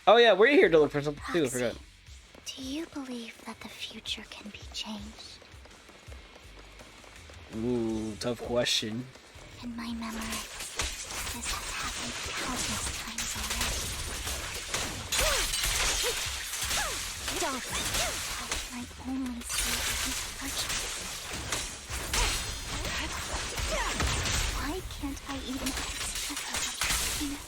Oh yeah, we're here to look for something too. I forgot. Do you believe that the future can be changed? Ooh, tough question. In my memory, this has happened countless times already. Stop! How can I only see these virtues? Why can't I even ask about happiness?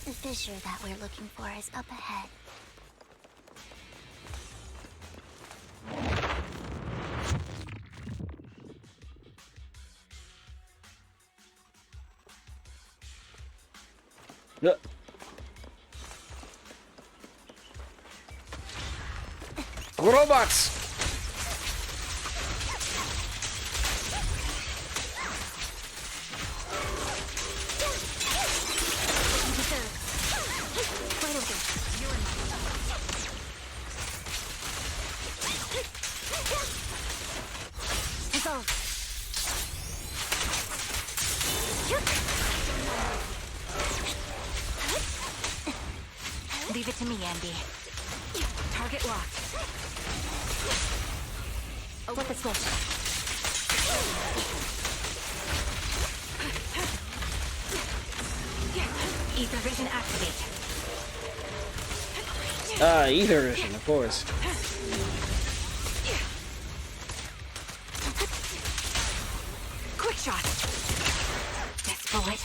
The fissure that we're looking for is up ahead. Robots! Leave it to me, Andy. Target locked. Oh, what the switch? Ether vision activate. Ether vision, of course. Quick shot. This bullet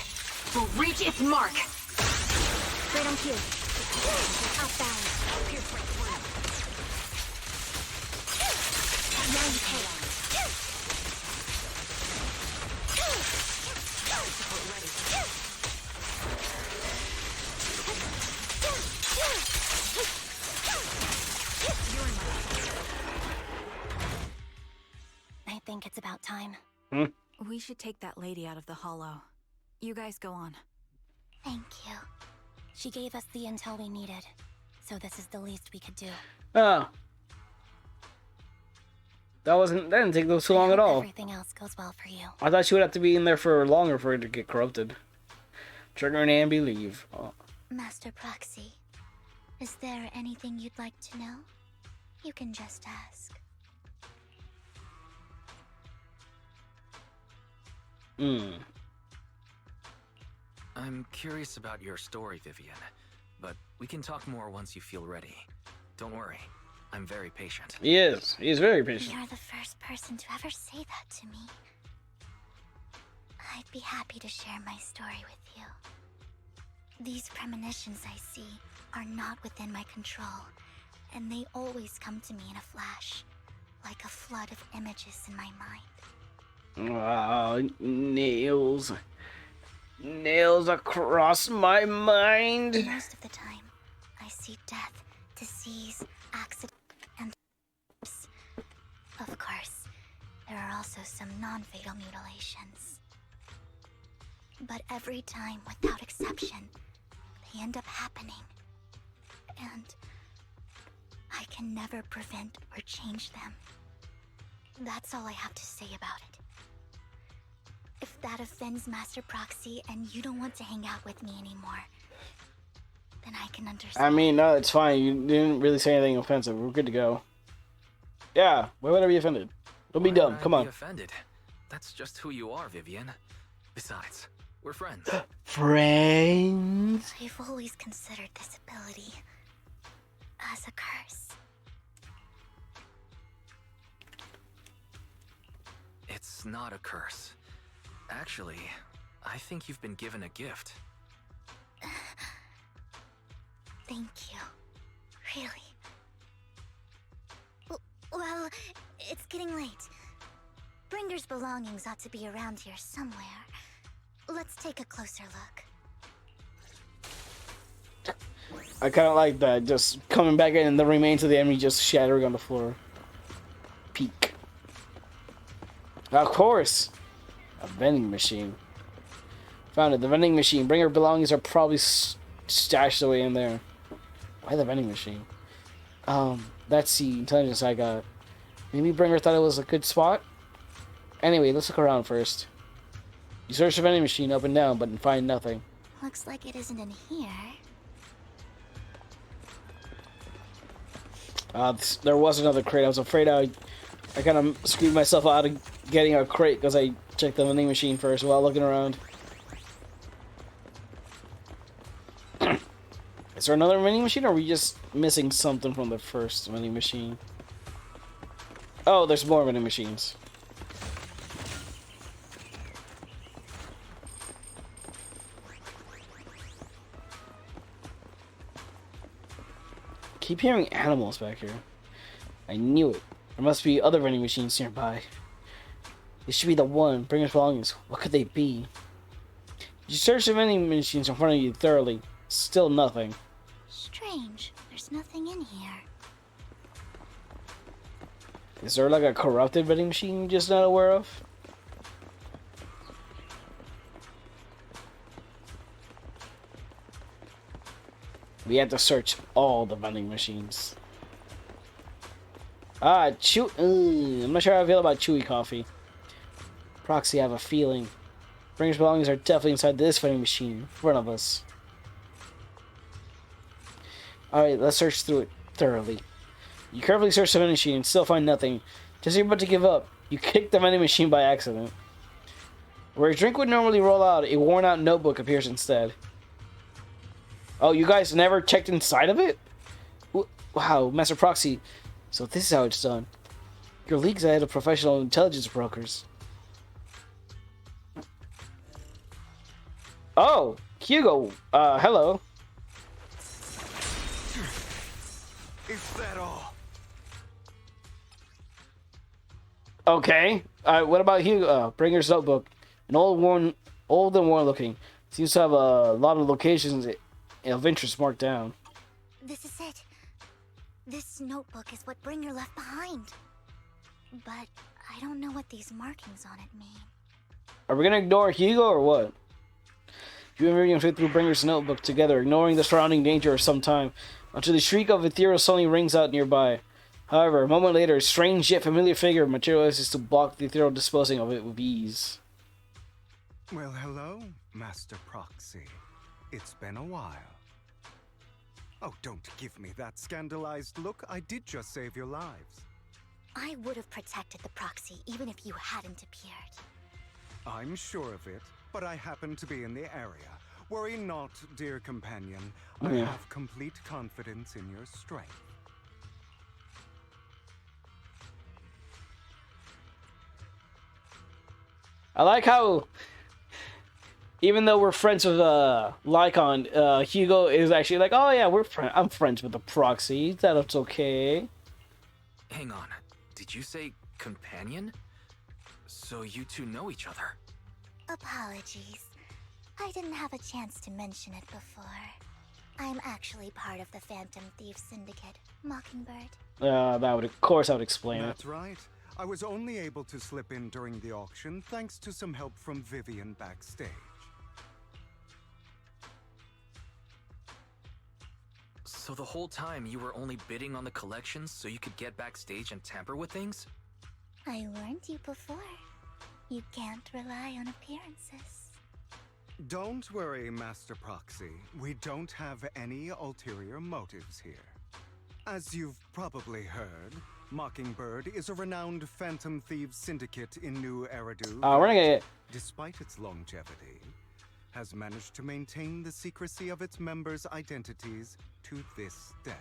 will reach its mark. Right on cue. Outbound. Pierce right through. Now you pay. Support ready. I think it's about time. We should take that lady out of the hollow. You guys go on. Thank you. She gave us the intel we needed, so this is the least we could do. Oh. That didn't take too long at all. Everything else goes well for you. I thought she would have to be in there for longer for it to get corrupted. Trigger and Ambi leave. Oh. Master Proxy, is there anything you'd like to know? You can just ask. I'm curious about your story, Vivian, but we can talk more once you feel ready. Don't worry, I'm very patient. He is. He's very patient. You're the first person to ever say that to me. I'd be happy to share my story with you. These premonitions I see are not within my control, and they always come to me in a flash, like a flood of images in my mind. Wow, nails. Nails across my mind. Most of the time, I see death, disease, accident, and deaths. Of course, there are also some non-fatal mutilations. But every time, without exception, they end up happening. And I can never prevent or change them. That's all I have to say about it. If that offends Master Proxy and you don't want to hang out with me anymore, then I can understand. I mean, no, it's fine. You didn't really say anything offensive. We're good to go. Yeah, why would I be offended? Don't be dumb. Come on. Be offended. That's just who you are, Vivian. Besides, we're friends. Friends? I've always considered this ability as a curse. It's not a curse. Actually, I think you've been given a gift. Thank you. Really. Well, it's getting late. Bringer's belongings ought to be around here somewhere. Let's take a closer look. I kind of like that. Just coming back in and the remains of the enemy just shattering on the floor. Peak. Of course! A vending machine. Found it. The vending machine. Bring her belongings are probably stashed away in there. Why the vending machine? That's the intelligence I got. Maybe Bringer thought it was a good spot? Anyway, let's look around first. You search the vending machine up and down, but find nothing. Looks like it isn't in here. There was another crate. I was afraid I kind of screwed myself out of getting a crate because I checked the vending machine first while looking around. Is there another vending machine, or are we just missing something from the first vending machine? Oh, there's more vending machines. Keep hearing animals back here. I knew it. There must be other vending machines nearby. This should be the one. Bring us belongings. What could they be? You search the vending machines in front of you thoroughly. Still nothing. Strange. There's nothing in here. Is there like a corrupted vending machine you're just not aware of? We had to search all the vending machines. I'm not sure how I feel about chewy coffee. Proxy, I have a feeling. Bringer's belongings are definitely inside this vending machine in front of us. Alright, let's search through it thoroughly. You carefully search the vending machine and still find nothing. Just as you're about to give up, you kick the vending machine by accident. Where a drink would normally roll out, a worn out notebook appears instead. Oh, you guys never checked inside of it? Wow, Master Proxy. So this is how it's done. Your league's ahead of professional intelligence brokers. Oh, Hugo. Hello. Is that all? Okay. What about Hugo? Bringer's notebook. An old and worn looking. Seems to have a lot of locations of interest marked down. This is it. This notebook is what Bringer left behind. But I don't know what these markings on it mean. Are we gonna ignore Hugo or what? You and Miriam flip through Bringer's notebook together, ignoring the surrounding danger for some time, until the shriek of Ethereal suddenly rings out nearby. However, a moment later, a strange yet familiar figure materializes to block the Ethereal disposing of it with ease. Well, hello, Master Proxy. It's been a while. Oh, don't give me that scandalized look. I did just save your lives. I would have protected the proxy even if you hadn't appeared. I'm sure of it, but I happen to be in the area. Worry not, dear companion. I have complete confidence in your strength. I like how, even though we're friends with Lycon, Hugo is actually like, oh yeah, I'm friends with the proxy. That's okay. Hang on. Did you say companion? So you two know each other? Apologies. I didn't have a chance to mention it before. I'm actually part of the Phantom Thief Syndicate, Mockingbird. Of course I would explain it. That's right. I was only able to slip in during the auction thanks to some help from Vivian backstage. So the whole time you were only bidding on the collections so you could get backstage and tamper with things? I warned you before. You can't rely on appearances. Don't worry, Master Proxy. We don't have any ulterior motives here. As you've probably heard, Mockingbird is a renowned Phantom Thieves syndicate in New Eridu. We're gonna get... Despite its longevity, has managed to maintain the secrecy of its members' identities to this day.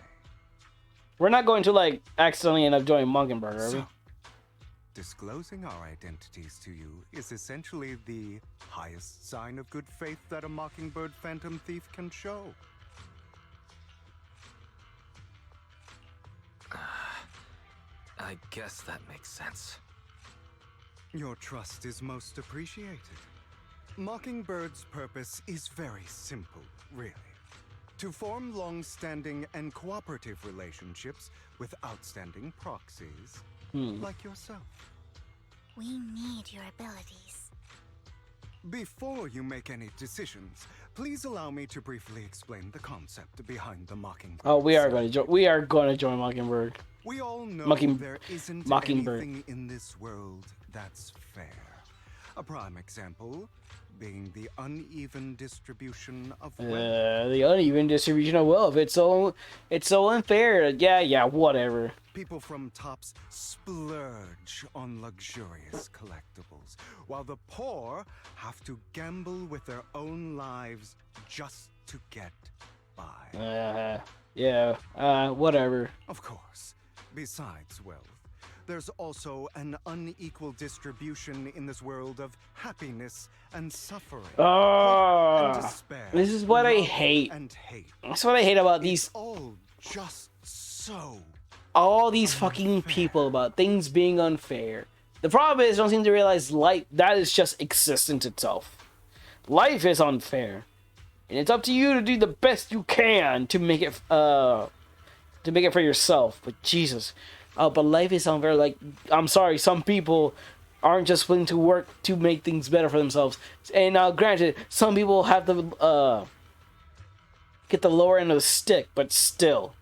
We're not going to, like, accidentally end up joining Mockingbird, are we? So, disclosing our identities to you is essentially the highest sign of good faith that a Mockingbird Phantom Thief can show. I guess that makes sense. Your trust is most appreciated. Mockingbird's purpose is very simple, really. to form long-standing and cooperative relationships with outstanding proxies like yourself. We need your abilities. Before you make any decisions, please allow me to briefly explain the concept behind the Mockingbird. Oh, we are going to join Mockingbird. We all know Mocking- there isn't Mockingbird. anything in this world that's fair. A prime example being the uneven distribution of wealth. The uneven distribution of wealth. It's so unfair. Yeah, whatever. People from tops splurge on luxurious collectibles, while the poor have to gamble with their own lives just to get by. Whatever. Of course, besides wealth, there's also an unequal distribution in this world of happiness and suffering. Oh, and despair, this is what I love hate. and hate. That's what I hate about It's all just all these fucking people about things being unfair. The problem is, don't seem to realize life, that is just existence itself. Life is unfair. And it's up to you to do the best you can to make it for yourself. But Jesus. But life is unfair. Like, I'm sorry, some people aren't just willing to work to make things better for themselves. And granted, some people have to get the lower end of the stick, but still.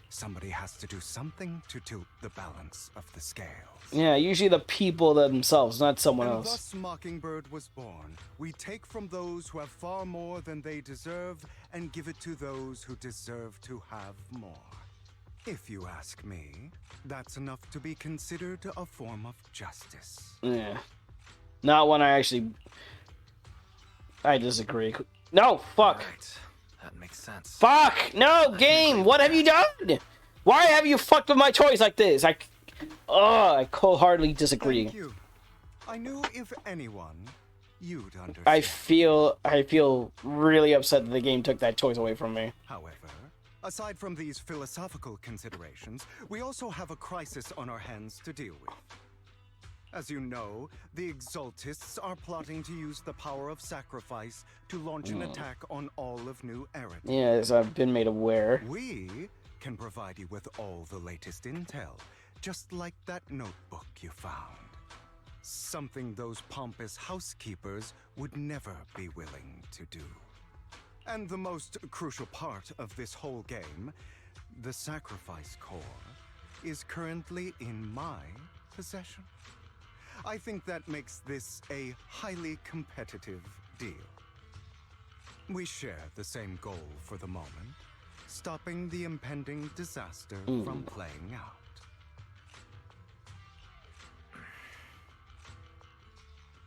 Somebody has to do something to tilt the balance of the scales. Yeah, usually the people themselves, not someone And else. thus Mockingbird was born. We take from those who have far more than they deserve and give it to those who deserve to have more. If you ask me, that's enough to be considered a form of justice. Yeah. Not when I disagree. No, fuck. Right. That makes sense. Fuck! No, game! What have you done? Why have you fucked with my choice like this? I wholeheartedly disagree. Thank you. I knew if anyone, you'd understand. I feel really upset that the game took that choice away from me. However, aside from these philosophical considerations, we also have a crisis on our hands to deal with. As you know, the Exaltists are plotting to use the power of sacrifice to launch an attack on all of New Erin. Yes, I've been made aware. We can provide you with all the latest intel, just like that notebook you found. Something those pompous housekeepers would never be willing to do. And the most crucial part of this whole game, the sacrifice core, is currently in my possession. I think that makes this a highly competitive deal. We share the same goal for the moment, stopping the impending disaster from playing out.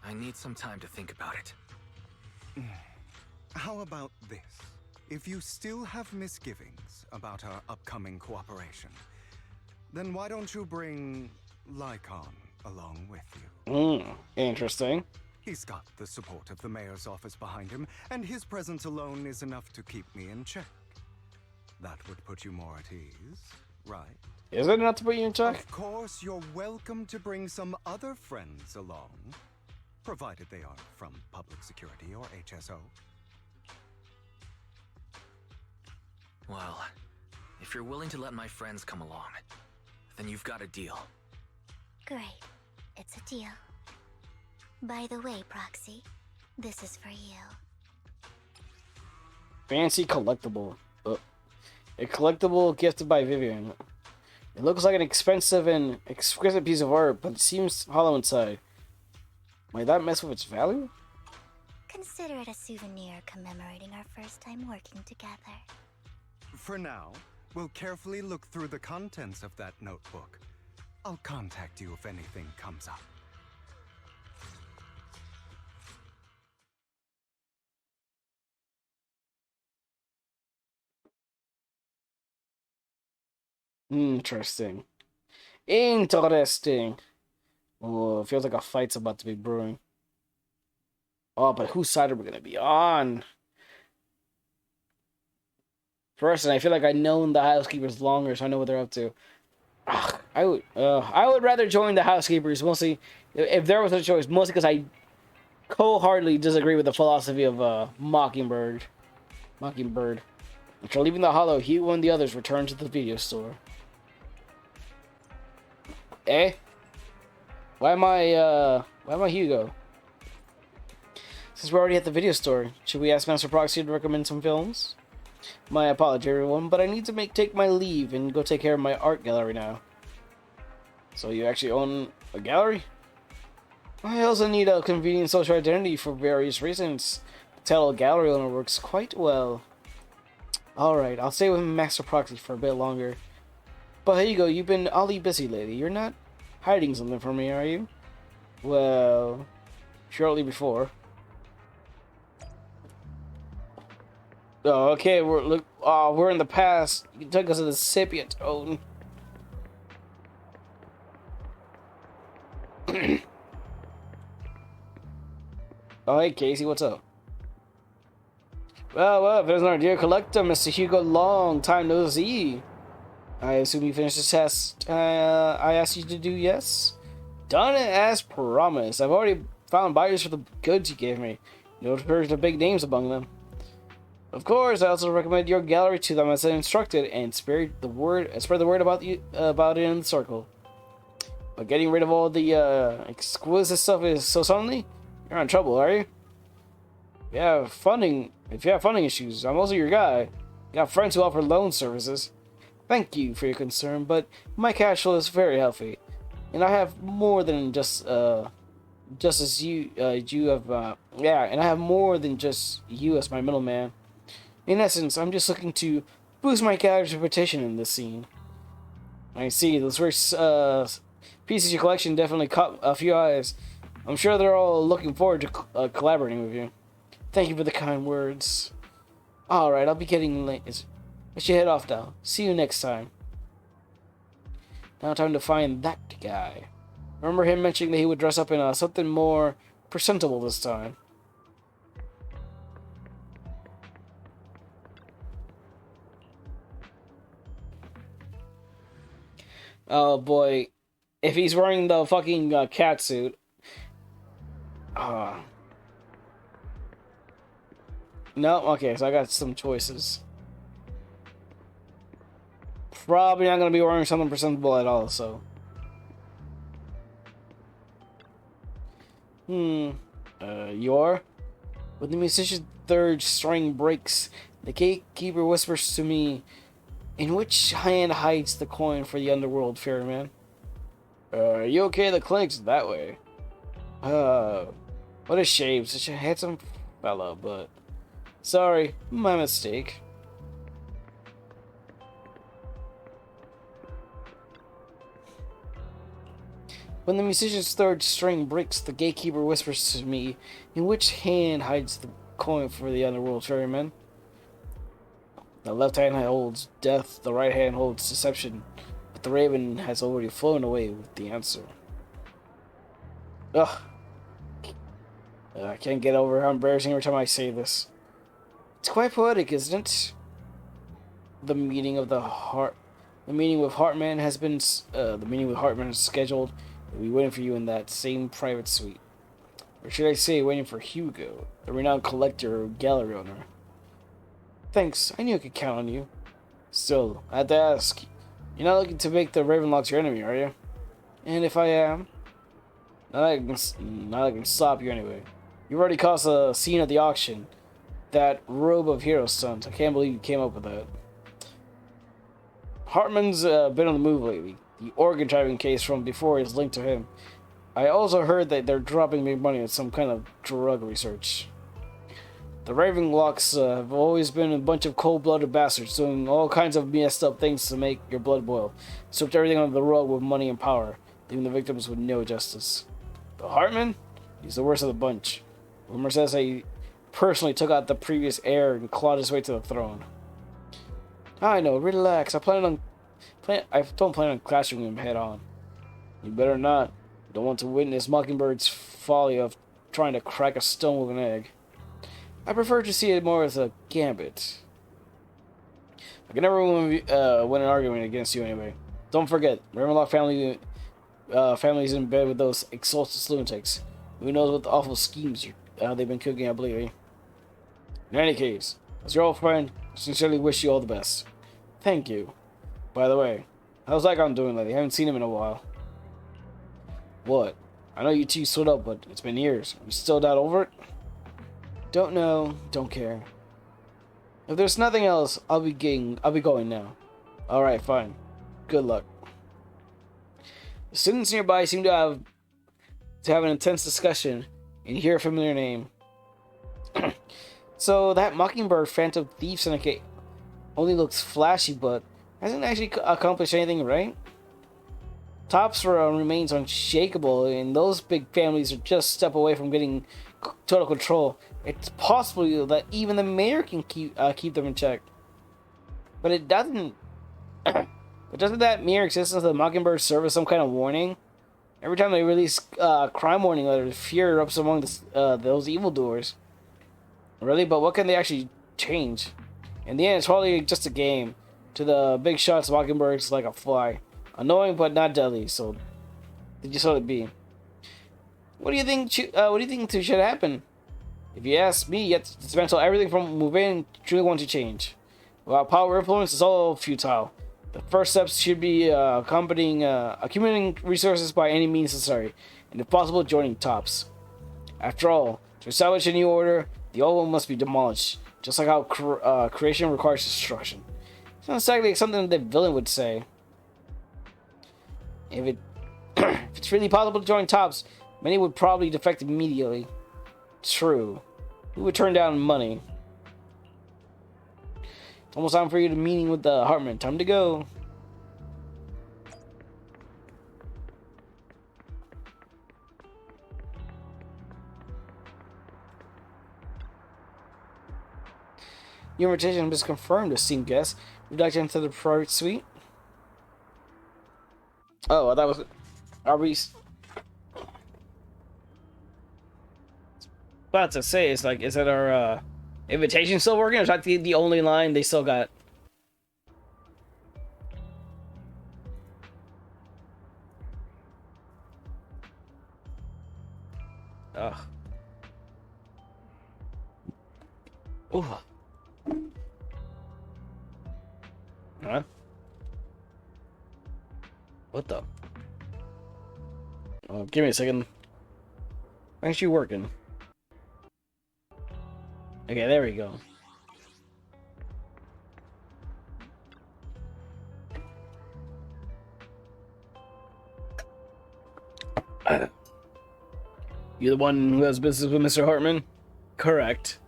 I need some time to think about it. How about this? If you still have misgivings about our upcoming cooperation, then why don't you bring Lycon along with you? Interesting. He's got the support of the mayor's office behind him, and his presence alone is enough to keep me in check. That would put you more at ease, right? Is it enough to put you in check? Of course, you're welcome to bring some other friends along, provided they are from public security or HSO. Well, if you're willing to let my friends come along, then you've got a deal. Great. It's a deal. By the way, Proxy, this is for you. Fancy collectible. A collectible gifted by Vivian. It looks like an expensive and exquisite piece of art, but it seems hollow inside. Might that mess with its value? Consider it a souvenir commemorating our first time working together. For now, we'll carefully look through the contents of that notebook. I'll contact you if anything comes up. Interesting. Interesting. Oh, it feels like a fight's about to be brewing. Oh, but whose side are we gonna be on? Personally, I feel like I've known the housekeepers longer, so I know what they're up to. I would rather join the housekeepers, mostly if there was a choice, mostly because I wholeheartedly disagree with the philosophy of Mockingbird. Mockingbird. After leaving the hollow, Hugo and the others returned to the video store. Eh? Why am I Hugo? Since we're already at the video store, should we ask Master Proxy to recommend some films? My apology, everyone, but I need to take my leave and go take care of my art gallery now. So you actually own a gallery? I also need a convenient social identity for various reasons. The title gallery owner works quite well. Alright, I'll stay with Master Proxy for a bit longer. But here you go, you've been awfully busy lately. You're not hiding something from me, are you? Well, shortly before. Oh, okay, we're in the past. You took us to the sepia tone. Oh, hey, Casey, what's up? Well, there's our dear collector, Mr. Hugo. Long time no see. I assume you finished the test I asked you to do, yes? Done it as promised. I've already found buyers for the goods you gave me. No the big names among them. Of course, I also recommend your gallery to them as I instructed, and spread the word about it in the circle. But getting rid of all the exquisite stuff is so suddenly, you're in trouble, are you? If you have funding issues, I'm also your guy. Got friends who offer loan services. Thank you for your concern, but my cash flow is very healthy, and I have more than just as you have and I have more than just you as my middleman. In essence, I'm just looking to boost my gallery's reputation in this scene. I see, those first pieces of your collection definitely caught a few eyes. I'm sure they're all looking forward to collaborating with you. Thank you for the kind words. Alright, I'll be getting late. I should head off now. See you next time. Now time to find that guy. Remember him mentioning that he would dress up in something more presentable this time. Oh boy. If he's wearing the fucking cat suit. No? Okay, so I got some choices. Probably not going to be wearing something presentable at all, so. You are? When the musician's third string breaks, the gatekeeper whispers to me, in which hand hides the coin for the underworld, ferryman? Are you okay? The clinic's that way. What a shame. Such a handsome fella, but... Sorry, my mistake. When the musician's third string breaks, the gatekeeper whispers to me, in which hand hides the coin for the underworld, ferryman? The left hand holds death, the right hand holds deception, but the raven has already flown away with the answer. Ugh. I can't get over how embarrassing every time I say this. It's quite poetic, isn't it? The meeting with Hartman has been scheduled. We'll be waiting for you in that same private suite. Or should I say, waiting for Hugo, the renowned collector or gallery owner. Thanks, I knew I could count on you. Still, I had to ask. You're not looking to make the Ravenlocks your enemy, are you? And if I am? Not that I can stop you anyway. You already caused a scene at the auction. That robe of hero stunt. I can't believe you came up with that. Hartman's been on the move lately. The organ driving case from before is linked to him. I also heard that they're dropping big money on some kind of drug research. The Ravenlocks have always been a bunch of cold-blooded bastards doing all kinds of messed up things to make your blood boil. Swept everything under the rug with money and power, leaving the victims with no justice. But Hartman? He's the worst of the bunch. Rumor says he personally took out the previous heir and clawed his way to the throne. I know, relax. I don't plan on clashing him head on. You better not. You don't want to witness Mockingbird's folly of trying to crack a stone with an egg. I prefer to see it more as a gambit. I can never win an argument against you anyway. Don't forget, Ravenlock family's in bed with those exalted lunatics. Who knows what the awful schemes they've been cooking up lately. In any case, As your old friend, I sincerely wish you all the best. Thank you. By the way, how's Icon doing lately? I haven't seen him in a while. What? I know you two split up, but it's been years. Are you still not over it? Don't know. Don't care. If there's nothing else, I'll be going now. Alright, fine. Good luck. The students nearby seem to have an intense discussion and hear a familiar name. So that Mockingbird Phantom Thief Syndicate only looks flashy, but hasn't actually accomplished anything, right? Tops remains unshakable, and those big families are just a step away from getting total control. It's possible that even the mayor can keep them in check. But it doesn't. But doesn't that mere existence of the Mockingbird serve as some kind of warning? Every time they release crime warning letters, fear erupts among those evildoers. Really? But what can they actually change? In the end, it's probably just a game. To the big shots, Mockingbird's like a fly. Annoying, but not deadly, so they just let it be. What do you think should happen? If you ask me, you have to dismantle everything from within to truly want to change. Without power influence, it's all futile. The first steps should be accumulating resources by any means necessary, and if possible, joining Tops. After all, to establish a new order, the old one must be demolished, just like how creation requires destruction. It's not exactly something that the villain would say. If it's really possible to join Tops, many would probably defect immediately. True. Who would turn down money? It's almost time for you to meeting with the Hartman. Time to go. Your invitation has been confirmed, esteemed guest. Would you like to enter the private suite? Oh, that was. Are we? About to say, it's like, is that our invitation still working? Or is that the only line they still got? Ugh. Ooh. Huh? What the? Oh, give me a second. Why you working? Okay, there we go. You're the one who has business with Mr. Hartman? Correct.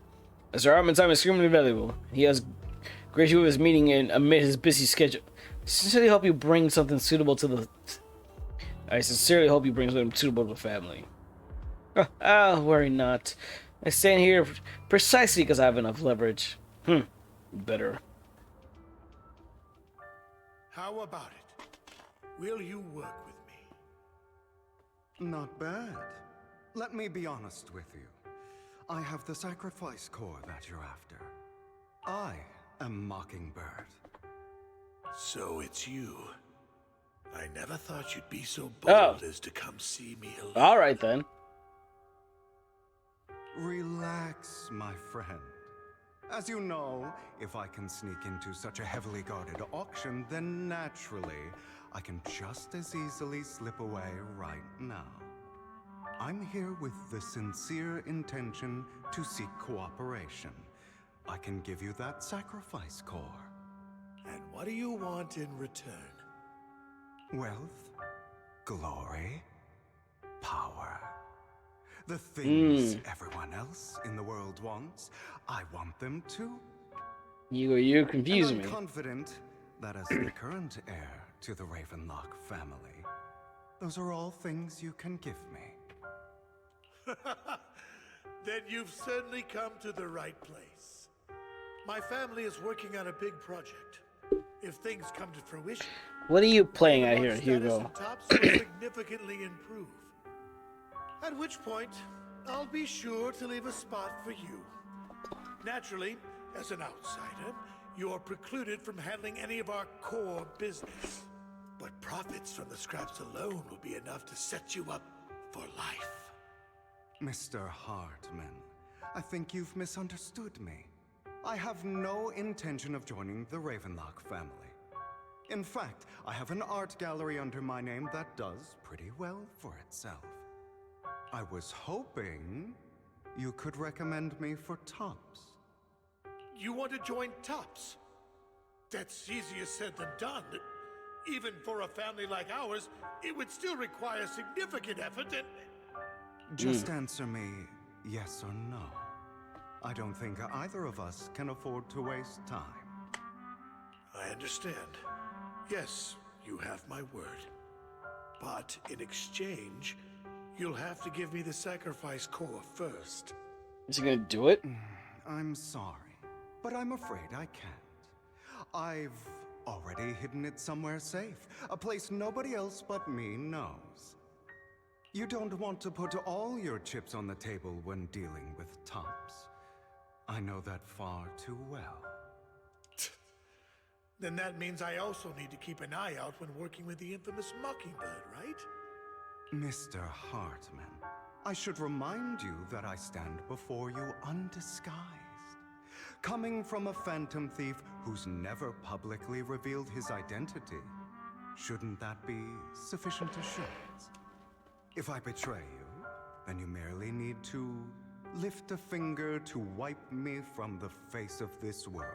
Mr. Hartman's time is extremely valuable. He has graced you with his meeting and amid his busy schedule. I sincerely hope you bring something suitable to the... I sincerely hope you bring something suitable to the family. Worry not. I stand here precisely because I have enough leverage. Better. How about it? Will you work with me? Not bad. Let me be honest with you. I have the sacrifice core that you're after. I am Mockingbird. So it's you. I never thought you'd be so bold as to come see me alone. All right, then. Relax, my friend. As you know, if I can sneak into such a heavily guarded auction, then naturally, I can just as easily slip away right now. I'm here with the sincere intention to seek cooperation. I can give you that sacrifice core. And what do you want in return? Wealth, glory, power. The things everyone else in the world wants, I want them too. You confuse me. I'm confident that as the current heir to the Ravenlock family, those are all things you can give me. Then you've certainly come to the right place. My family is working on a big project. If things come to fruition, What are you playing at here, status Hugo? and Tops will significantly improve. At which point, I'll be sure to leave a spot for you. Naturally, as an outsider, you're precluded from handling any of our core business. But profits from the scraps alone will be enough to set you up for life. Mr. Hartman, I think you've misunderstood me. I have no intention of joining the Ravenlock family. In fact, I have an art gallery under my name that does pretty well for itself. I was hoping you could recommend me for Tops. You want to join Tops? That's easier said than done. Even for a family like ours, it would still require significant effort and... Just answer me yes or no. I don't think either of us can afford to waste time. I understand. Yes, you have my word. But in exchange, you'll have to give me the sacrifice core first. Is he gonna do it? I'm sorry, but I'm afraid I can't. I've already hidden it somewhere safe, a place nobody else but me knows. You don't want to put all your chips on the table when dealing with Tops. I know that far too well. Then that means I also need to keep an eye out when working with the infamous Mockingbird, right? Mr. Hartman, I should remind you that I stand before you undisguised. Coming from a phantom thief who's never publicly revealed his identity, shouldn't that be sufficient assurance? If I betray you, then you merely need to lift a finger to wipe me from the face of this world.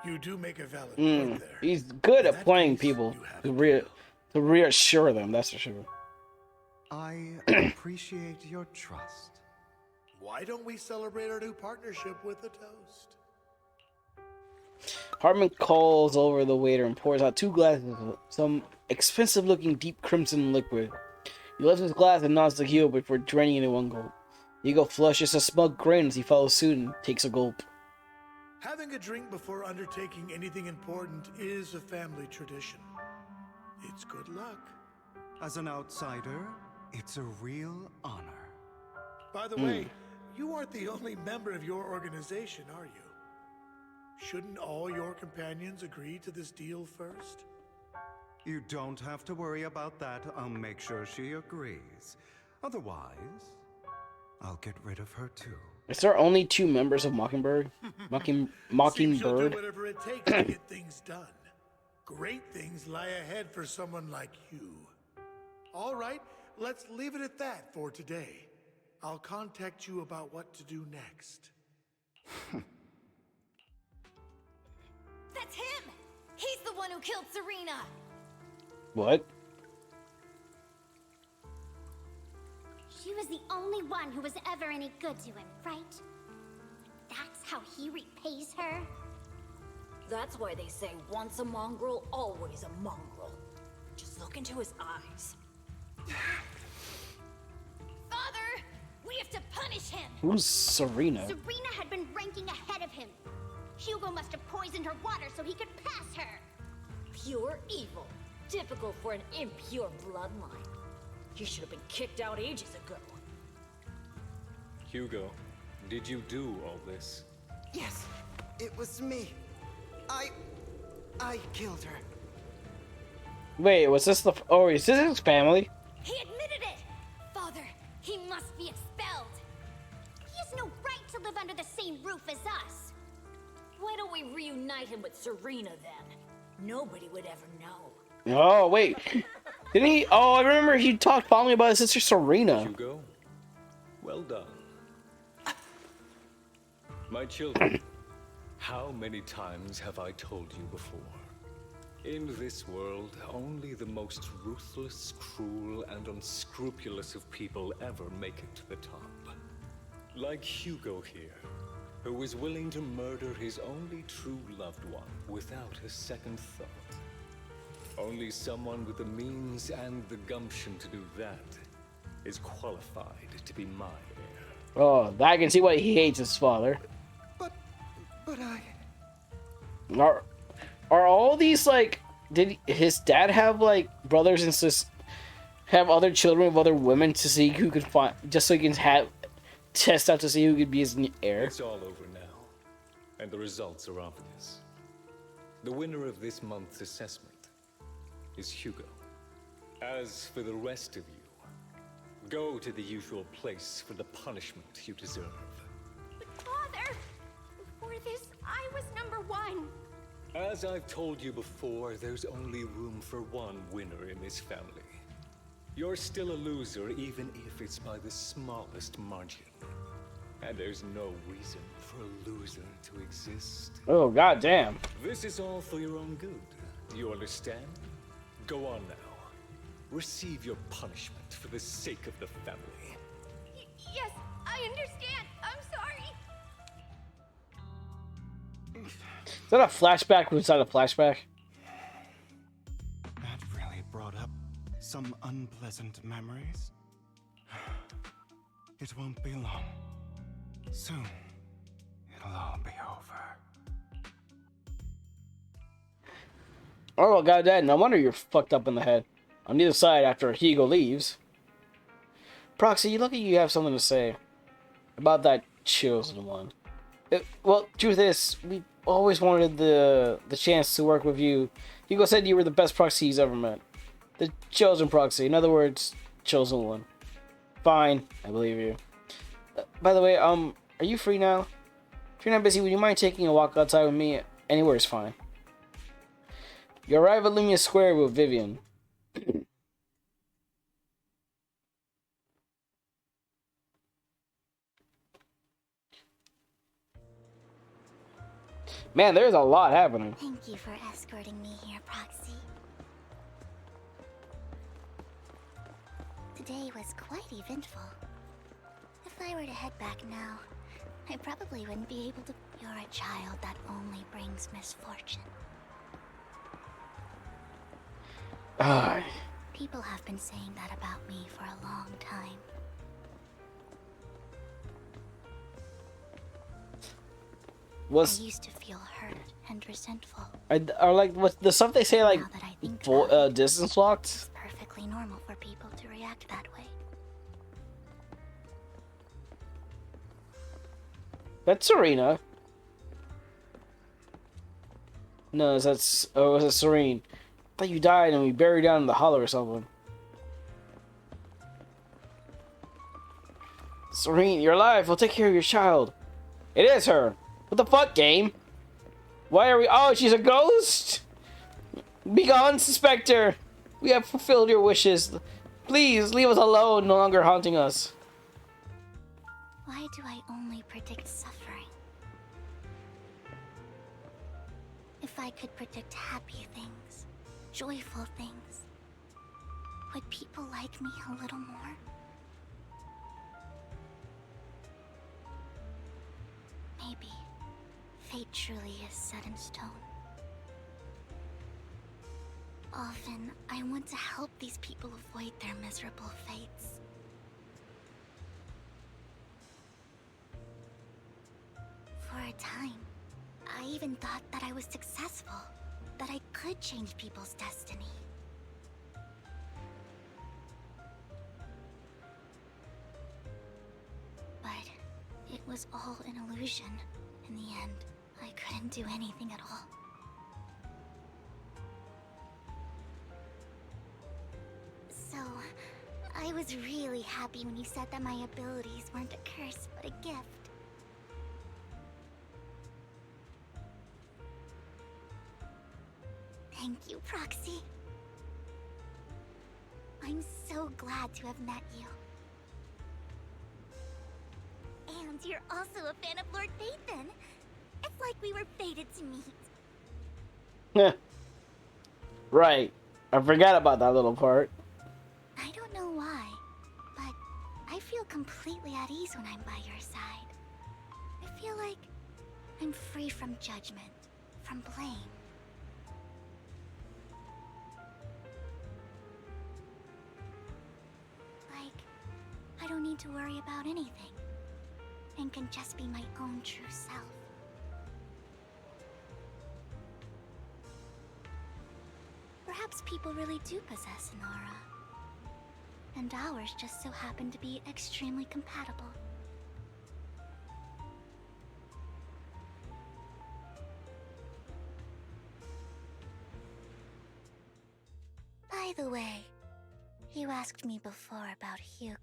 You do make a valid point there. He's good In at that playing case, people you have to reassure them, that's for sure. I appreciate your trust. Why don't we celebrate our new partnership with a toast? Hartman calls over the waiter and pours out 2 glasses of some expensive-looking deep crimson liquid. He lifts his glass and nods to Hugo before draining it in one gulp. Hugo flushes a smug grin as he follows suit and takes a gulp. Having a drink before undertaking anything important is a family tradition. It's good luck. As an outsider, it's a real honor. By the way, you aren't the only member of your organization, are you? Shouldn't all your companions agree to this deal first? You don't have to worry about that. I'll make sure she agrees. Otherwise, I'll get rid of her too. Is there only 2 members of Mockingbird? Seems you'll do Mockingbird? whatever it takes to get things done. Great things lie ahead for someone like you. All right, let's leave it at that for today. I'll contact you about what to do next. That's him! He's the one who killed Serena! What? She was the only one who was ever any good to him, right? That's how he repays her? That's why they say once a mongrel, always a mongrel. Just look into his eyes. Father! We have to punish him! Who's Serena? Serena had been ranking ahead of him. Hugo must have poisoned her water so he could pass her. Pure evil. Typical for an impure bloodline. He should have been kicked out ages ago. Hugo, did you do all this? Yes, it was me. I killed her. Wait, was this the... Oh, is this his family? He admitted it! Father, he must be expelled. He has no right to live under the same roof as us. Why don't we reunite him with Serena then? Nobody would ever know. Oh, wait. Didn't he... Oh, I remember he talked fondly about his sister Serena. Hugo, well done. My children, how many times have I told you before? In this world, only the most ruthless, cruel, and unscrupulous of people ever make it to the top. Like Hugo here, who is willing to murder his only true loved one without a second thought. Only someone with the means and the gumption to do that is qualified to be my heir. Oh, I can see why he hates his father. But I... Are all these, like... Did his dad have, like, brothers and sisters... Have other children with other women to see who could find... Just so he can have... Test out to see who could be his heir? It's all over now, and the results are obvious. The winner of this month's assessment is Hugo. As for the rest of you, go to the usual place for the punishment you deserve. But I was number one. As I've told you before, there's only room for one winner in this family. You're still a loser, even if it's by the smallest margin. And there's no reason for a loser to exist. Oh, goddamn. This is all for your own good. Do you understand? Go on now. Receive your punishment for the sake of the family. Yes, I understand. I'm sorry. Is that a flashback inside a flashback? That really brought up some unpleasant memories. It won't be long. Soon, it'll all be over. Oh, well, goddamn. No wonder you're fucked up in the head. On either side after Hugo leaves. Proxy, you look like you have something to say about that chosen one. Well, truth is, we always wanted the chance to work with you. Hugo said you were the best proxy he's ever met. The chosen proxy. In other words, chosen one. Fine, I believe you. By the way, are you free now? If you're not busy, would you mind taking a walk outside with me? Anywhere is fine. You arrive at Lumia Square with Vivian. Man, there's a lot happening. Thank you for escorting me here, Proxy. Today was quite eventful. If I were to head back now, I probably wouldn't be able to. You're a child that only brings misfortune. People have been saying that about me for a long time. I used to feel hurt and resentful. Or like what the stuff they say, like Now that I think about it, distance locked. it's perfectly normal for people to react that way. That's Serena. No, that's was it Serene? I thought you died and we buried down in the hollow or something. Serene, you're alive. We'll take care of your child. It is her. What the fuck, game? Why are we? Oh, she's a ghost. Be gone, Spectre. We have fulfilled your wishes. Please leave us alone. No longer haunting us. Why do I only predict suffering? If I could predict happy things, joyful things, would people like me a little more? Maybe fate truly is set in stone. Often, I want to help these people avoid their miserable fates. For a time, I even thought that I was successful, that I could change people's destiny. But it was all an illusion. In the end, I couldn't do anything at all. So, I was really happy when you said that my abilities weren't a curse, but a gift. Thank you, Proxy. I'm so glad to have met you. And you're also a fan of Lord Phaethon. It's like we were fated to meet. Right. I forgot about that little part. I don't know why, but I feel completely at ease when I'm by your side. I feel like I'm free from judgment, from blame. Like, I don't need to worry about anything, and can just be my own true self. Perhaps people really do possess an aura, and ours just so happen to be extremely compatible. By the way, you asked me before about Hugo.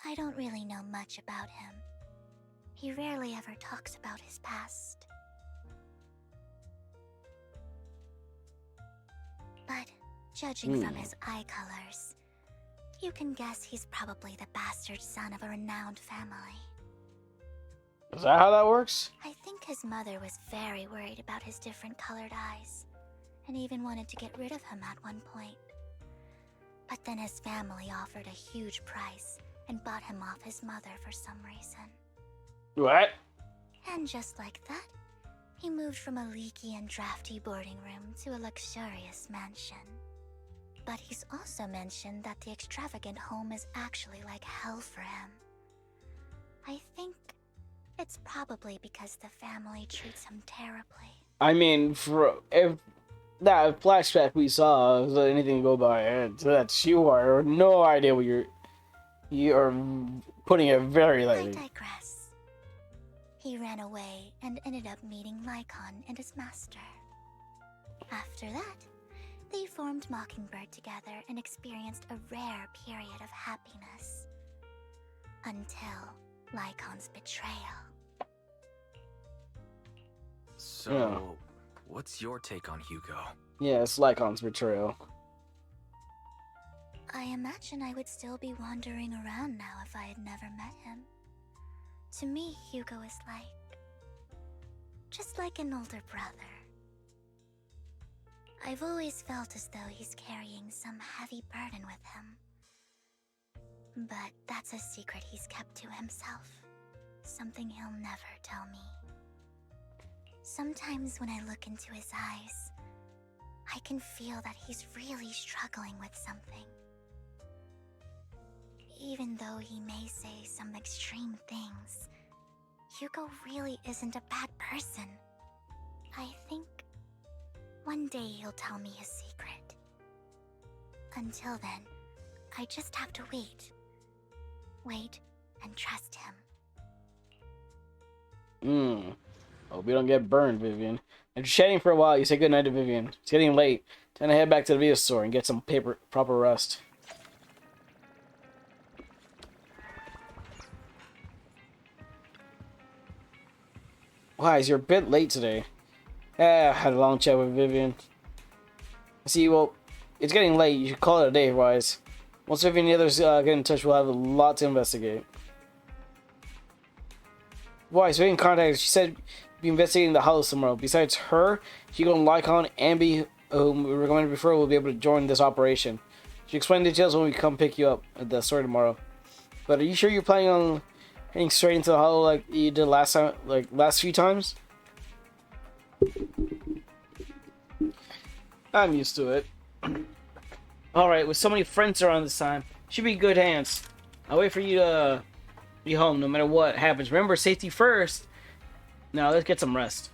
I don't really know much about him. He rarely ever talks about his past. But judging from his eye colors, you can guess he's probably the bastard son of a renowned family. Is that how that works? I think his mother was very worried about his different colored eyes, and even wanted to get rid of him at one point. But then his family offered a huge price and bought him off his mother for some reason. What? And just like that, he moved from a leaky and drafty boarding room to a luxurious mansion. But he's also mentioned that the extravagant home is actually like hell for him. I think it's probably because the family treats him terribly. I mean, if that flashback we saw is anything to go by, and that you are no idea what you are putting it very lightly. I digress. He ran away and ended up meeting Lycon and his master. After that, they formed Mockingbird together and experienced a rare period of happiness. Until Lycon's betrayal. So, what's your take on Hugo? Yeah, it's Lycon's betrayal. I imagine I would still be wandering around now if I had never met him. To me, Hugo is just like an older brother. I've always felt as though he's carrying some heavy burden with him. But that's a secret he's kept to himself. Something he'll never tell me. Sometimes when I look into his eyes, I can feel that he's really struggling with something. Even though he may say some extreme things, Hugo really isn't a bad person. I think one day he'll tell me his secret. Until then, I just have to wait. Wait and trust him. Hope we don't get burned, Vivian. After chatting for a while, you say goodnight to Vivian. It's getting late. Time to head back to the video store and get some proper rest. Why, you're a bit late today. I had a long chat with Vivian. See, well, it's getting late. You should call it a day, Wise. Once Vivian and the others get in touch, we'll have a lot to investigate. Wise, Vivian contacted. She said be investigating the hollow tomorrow. Besides her, Hugo and Lycon, Ambi, whom we recommended before, will be able to join this operation. She explained details when we come pick you up at the store tomorrow. But are you sure you're planning on heading straight into the hollow like you did last time, like last few times? I'm used to it. Alright, with so many friends around this time, should be good hands. I'll wait for you to be home no matter what happens. Remember, safety first. Now let's get some rest.